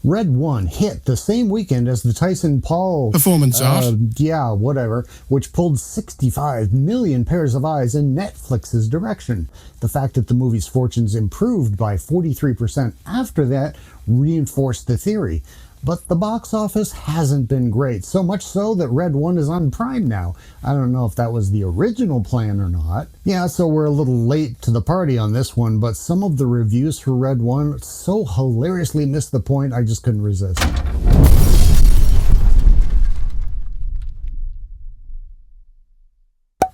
Red One hit the same weekend as the Tyson Paul performance art. Yeah, whatever, which pulled 65 million pairs of eyes in Netflix's direction. The fact that the movie's fortunes improved by 43% after that reinforced the theory. But the box office hasn't been great, so much so that Red One is on Prime now. I don't know if that was the original plan or not. Yeah, so we're a little late to the party on this one, but some of the reviews for Red One so hilariously missed the point I just couldn't resist.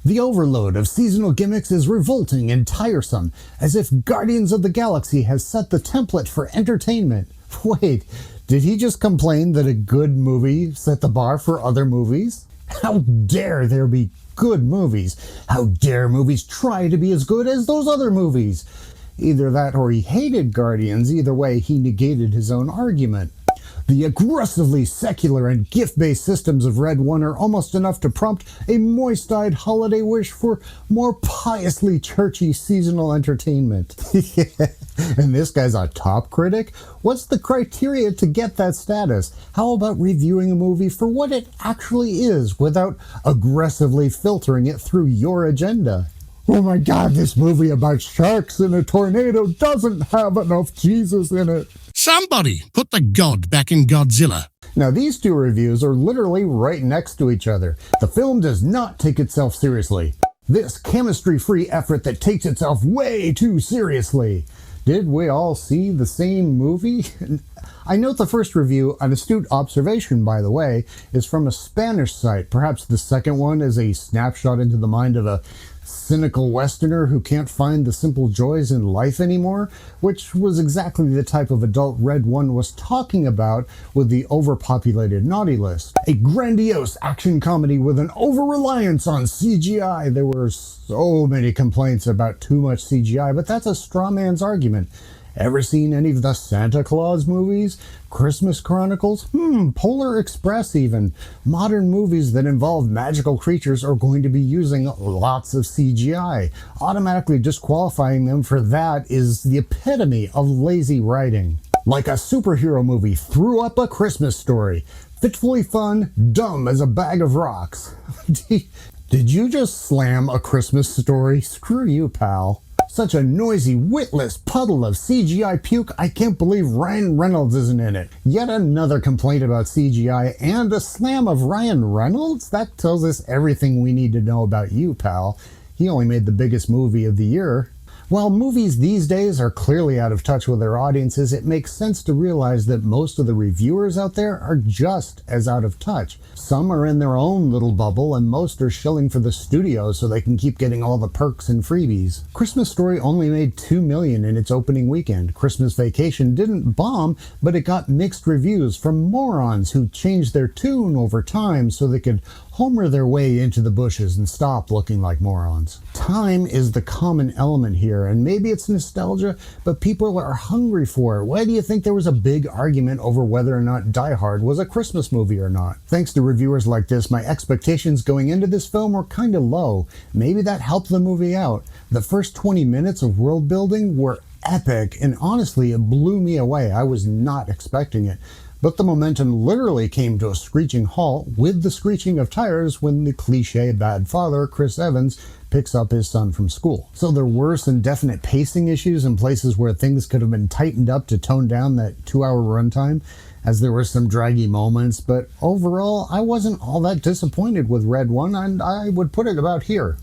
The overload of seasonal gimmicks is revolting and tiresome, as if Guardians of the Galaxy has set the template for entertainment. Wait, did he just complain that a good movie set the bar for other movies? How dare there be good movies? How dare movies try to be as good as those other movies? Either that or he hated Guardians. Either way, he negated his own argument. The aggressively secular and gift-based systems of Red One are almost enough to prompt a moist-eyed holiday wish for more piously churchy seasonal entertainment. And this guy's a top critic? What's the criteria to get that status? How about reviewing a movie for what it actually is without aggressively filtering it through your agenda? Oh my God, this movie about sharks in a tornado doesn't have enough Jesus in it. Somebody put the God back in Godzilla. Now, these two reviews are literally right next to each other. The film does not take itself seriously. This chemistry-free effort that takes itself way too seriously. Did we all see the same movie? I note the first review, an astute observation by the way, is from a Spanish site. Perhaps the second one is a snapshot into the mind of a cynical Westerner who can't find the simple joys in life anymore, which was exactly the type of adult Red One was talking about with the overpopulated naughty list. A grandiose action comedy with an over-reliance on CGI. There were so many complaints about too much CGI, but that's a straw man's argument. Ever seen any of the Santa Claus movies? Christmas Chronicles? Polar Express even. Modern movies that involve magical creatures are going to be using lots of CGI. Automatically disqualifying them for that is the epitome of lazy writing. Like a superhero movie threw up A Christmas Story. Fitfully fun, dumb as a bag of rocks. Did you just slam A Christmas Story? Screw you, pal. Such a noisy, witless puddle of CGI puke, I can't believe Ryan Reynolds isn't in it. Yet another complaint about CGI and a slam of Ryan Reynolds? That tells us everything we need to know about you, pal. He only made the biggest movie of the year. While movies these days are clearly out of touch with their audiences, it makes sense to realize that most of the reviewers out there are just as out of touch. Some are in their own little bubble, and most are shilling for the studio so they can keep getting all the perks and freebies. Christmas Story only made $2 million in its opening weekend. Christmas Vacation didn't bomb, but it got mixed reviews from morons who changed their tune over time so they could homer their way into the bushes and stop looking like morons. Time is the common element here, and maybe it's nostalgia, but people are hungry for it. Why do you think there was a big argument over whether or not Die Hard was a Christmas movie or not? Thanks to reviewers like this, my expectations going into this film were kind of low. Maybe that helped the movie out. The first 20 minutes of world building were epic, and honestly, it blew me away. I was not expecting it. But the momentum literally came to a screeching halt with the screeching of tires when the cliche bad father, Chris Evans, picks up his son from school. So there were some definite pacing issues in places where things could have been tightened up to tone down that 2-hour runtime, as there were some draggy moments, but overall, I wasn't all that disappointed with Red One, and I would put it about here.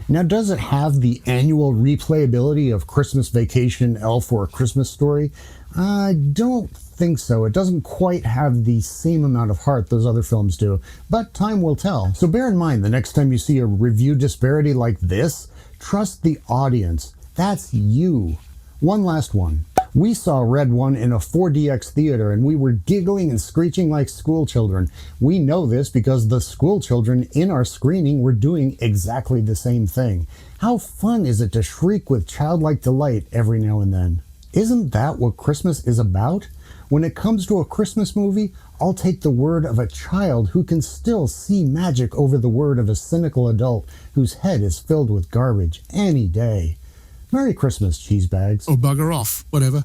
Now, does it have the annual replayability of Christmas Vacation, Elf, or A Christmas Story? I don't think so. It doesn't quite have the same amount of heart those other films do, but time will tell. So bear in mind, the next time you see a review disparity like this, trust the audience. That's you. One last one. We saw Red One in a 4DX theater and we were giggling and screeching like school children. We know this because the school children in our screening were doing exactly the same thing. How fun is it to shriek with childlike delight every now and then? Isn't that what Christmas is about? When it comes to a Christmas movie, I'll take the word of a child who can still see magic over the word of a cynical adult whose head is filled with garbage any day. Merry Christmas, cheesebags. Oh, bugger off. Whatever.